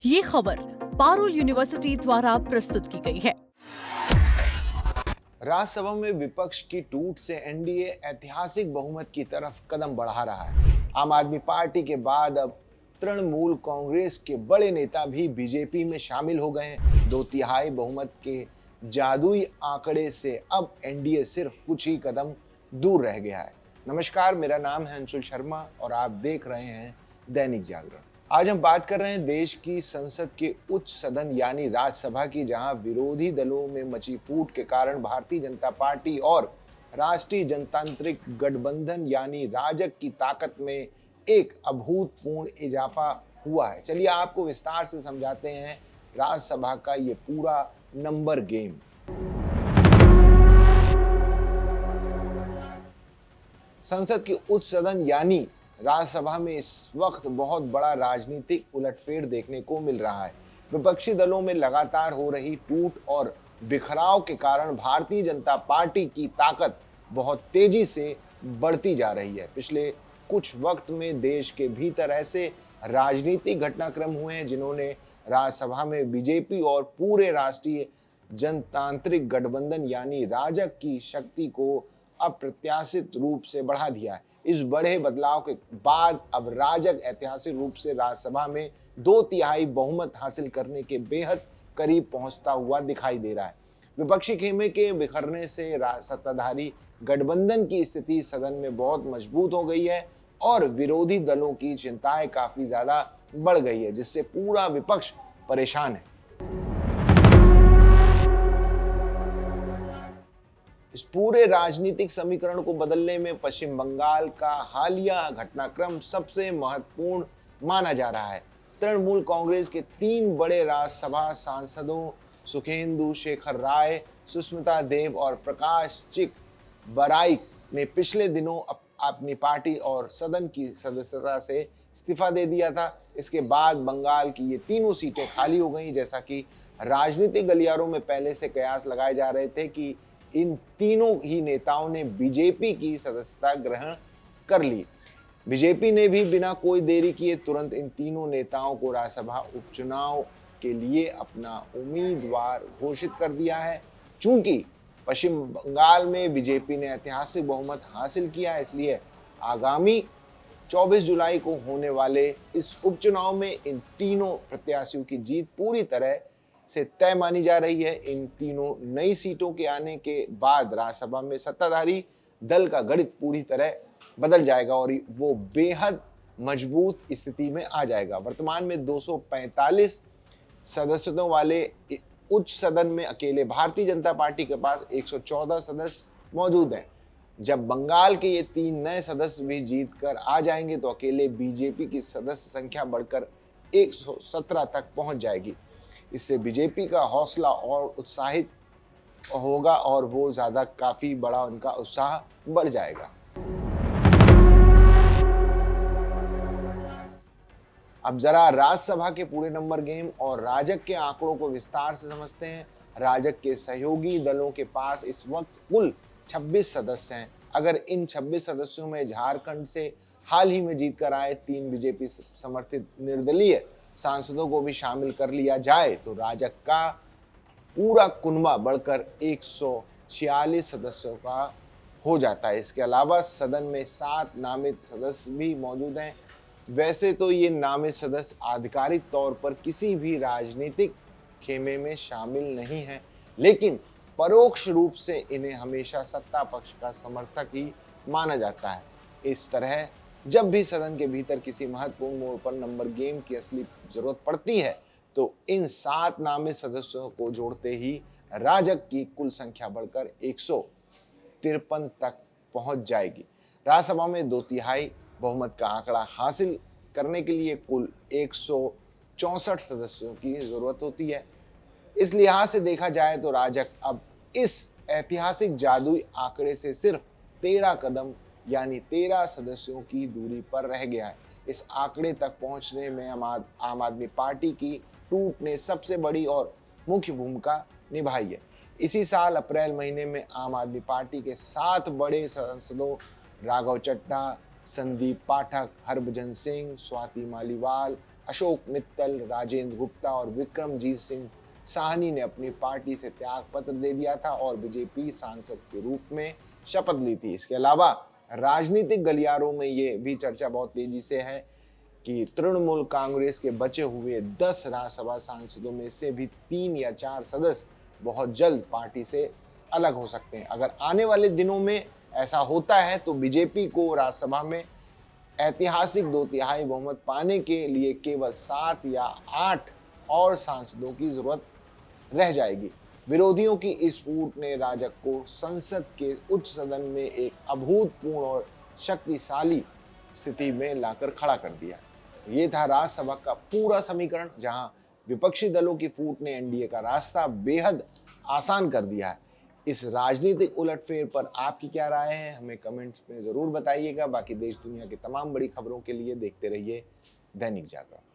ये खबर पारुल यूनिवर्सिटी द्वारा प्रस्तुत की गई है। राज्यसभा में विपक्ष की टूट से एनडीए ऐतिहासिक बहुमत की तरफ कदम बढ़ा रहा है। आम आदमी पार्टी के बाद अब तृणमूल कांग्रेस के बड़े नेता भी बीजेपी में शामिल हो गए हैं। 2/3 बहुमत के जादुई आंकड़े से अब एनडीए सिर्फ कुछ ही कदम दूर रह गया है। नमस्कार, मेरा नाम है अंशुल शर्मा और आप देख रहे हैं दैनिक जागरण। आज हम बात कर रहे हैं देश की संसद के उच्च सदन यानी राज्यसभा की, जहां विरोधी दलों में मची फूट के कारण भारतीय जनता पार्टी और राष्ट्रीय जनतांत्रिक गठबंधन यानी राजग की ताकत में एक अभूतपूर्व इजाफा हुआ है। चलिए आपको विस्तार से समझाते हैं राज्यसभा का ये पूरा नंबर गेम। संसद की उच्च सदन यानी राज्यसभा में इस वक्त बहुत बड़ा राजनीतिक उलटफेर देखने को मिल रहा है। विपक्षी दलों में लगातार हो रही टूट और बिखराव के कारण भारतीय जनता पार्टी की ताकत बहुत तेजी से बढ़ती जा रही है। पिछले कुछ वक्त में देश के भीतर ऐसे राजनीतिक घटनाक्रम हुए हैं जिन्होंने राज्यसभा में बीजेपी और पूरे राष्ट्रीय जनतांत्रिक गठबंधन यानी राजग की शक्ति को अप्रत्याशित रूप से बढ़ा दिया है। इस बड़े बदलाव के बाद अब राजग ऐतिहासिक रूप से राज्यसभा में 2/3 बहुमत हासिल करने के बेहद करीब पहुंचता हुआ दिखाई दे रहा है। विपक्षी खेमे के बिखरने से सत्ताधारी गठबंधन की स्थिति सदन में बहुत मजबूत हो गई है और विरोधी दलों की चिंताएं काफी ज्यादा बढ़ गई है, जिससे पूरा विपक्ष परेशान है। इस पूरे राजनीतिक समीकरण को बदलने में पश्चिम बंगाल का हालिया घटनाक्रम सबसे महत्वपूर्ण माना जा रहा है। तृणमूल कांग्रेस के 3 बड़े राज्यसभा सांसदों सुखेंदु शेखर राय, सुष्मिता देव और प्रकाश चिक बराइक ने पिछले दिनों अपनी पार्टी और सदन की सदस्यता से इस्तीफा दे दिया था। इसके बाद बंगाल की ये तीनों सीटें खाली हो गई, जैसा कि राजनीतिक गलियारों में पहले से कयास लगाए जा रहे थे कि इन तीनों ही नेताओं ने बीजेपी की सदस्यता ग्रहण कर ली। बीजेपी ने भी बिना कोई देरी किए तुरंत इन तीनों नेताओं को राज्यसभा उपचुनाव के लिए अपना उम्मीदवार घोषित कर दिया है। चूंकि पश्चिम बंगाल में बीजेपी ने ऐतिहासिक बहुमत हासिल किया है, इसलिए आगामी 24 जुलाई को होने वाले इस उपचुनाव में इन तीनों प्रत्याशियों की जीत पूरी तरह से तय मानी जा रही है। इन तीनों नई सीटों के आने के बाद राज्यसभा में सत्ताधारी दल का गणित पूरी तरह बदल जाएगा और वो बेहद मजबूत स्थिति में आ जाएगा। वर्तमान में 245 सदस्यों वाले उच्च सदन में अकेले भारतीय जनता पार्टी के पास 114 सदस्य मौजूद हैं। जब बंगाल के ये 3 नए सदस्य भी जीत कर आ जाएंगे तो अकेले बीजेपी की सदस्य संख्या बढ़कर 117 तक पहुंच जाएगी। इससे बीजेपी का हौसला और उत्साहित होगा और वो ज्यादा काफी बड़ा उनका उत्साह बढ़ जाएगा। अब जरा राज्यसभा के पूरे नंबर गेम और राजग के आंकड़ों को विस्तार से समझते हैं। राजग के सहयोगी दलों के पास इस वक्त कुल 26 सदस्य हैं। अगर इन 26 सदस्यों में झारखंड से हाल ही में जीत कर आए 3 बीजेपी समर्थित निर्दलीय सांसदों को भी शामिल कर लिया जाए तो राजग का पूरा कुनबा बढ़कर 146 सदस्यों का हो जाता है। इसके अलावा सदन में 7 नामित सदस्य भी मौजूद हैं। वैसे तो ये नामित सदस्य आधिकारिक तौर पर किसी भी राजनीतिक खेमे में शामिल नहीं हैं, लेकिन परोक्ष रूप से इन्हें हमेशा सत्ता पक्ष का समर्थक ही माना जाता है। इस तरह जब भी सदन के भीतर किसी महत्वपूर्ण मोड़ पर नंबर गेम की असली जरूरत पड़ती है तो इन 7 नामित सदस्यों को जोड़ते ही राजग की कुल संख्या बढ़कर 153 तक पहुंच जाएगी। राज्यसभा में 2/3 बहुमत का आंकड़ा हासिल करने के लिए कुल 164 सदस्यों की जरूरत होती है। इस लिहाज से देखा जाए तो राजग अब इस ऐतिहासिक जादुई आंकड़े से सिर्फ 13 कदम यानी 13 सदस्यों की दूरी पर रह गया है। इस आंकड़े तक पहुंचने में आम आदमी पार्टी की टूट ने सबसे बड़ी और मुख्य भूमिका निभाई है। इसी साल अप्रैल महीने में आम आदमी पार्टी के 7 बड़े सांसदों राघव चड्ढा, संदीप पाठक, हरभजन सिंह, स्वाति मालीवाल, अशोक मित्तल, राजेंद्र गुप्ता और विक्रमजीत सिंह साहनी ने अपनी पार्टी से त्याग पत्र दे दिया था और बीजेपी सांसद के रूप में शपथ ली थी। इसके अलावा राजनीतिक गलियारों में ये भी चर्चा बहुत तेजी से है कि तृणमूल कांग्रेस के बचे हुए 10 राज्यसभा सांसदों में से भी 3 या 4 सदस्य बहुत जल्द पार्टी से अलग हो सकते हैं। अगर आने वाले दिनों में ऐसा होता है तो बीजेपी को राज्यसभा में ऐतिहासिक 2/3 बहुमत पाने के लिए केवल 7 या 8 और सांसदों की जरूरत रह जाएगी। विरोधियों की इस फूट ने राजग को संसद के उच्च सदन में एक अभूतपूर्व और शक्तिशाली स्थिति में लाकर खड़ा कर दिया। ये था राज्यसभा का पूरा समीकरण, जहां विपक्षी दलों की फूट ने एनडीए का रास्ता बेहद आसान कर दिया है। इस राजनीतिक उलटफेर पर आपकी क्या राय है, हमें कमेंट्स में जरूर बताइएगा। बाकी देश दुनिया की तमाम बड़ी खबरों के लिए देखते रहिए दैनिक जागरण।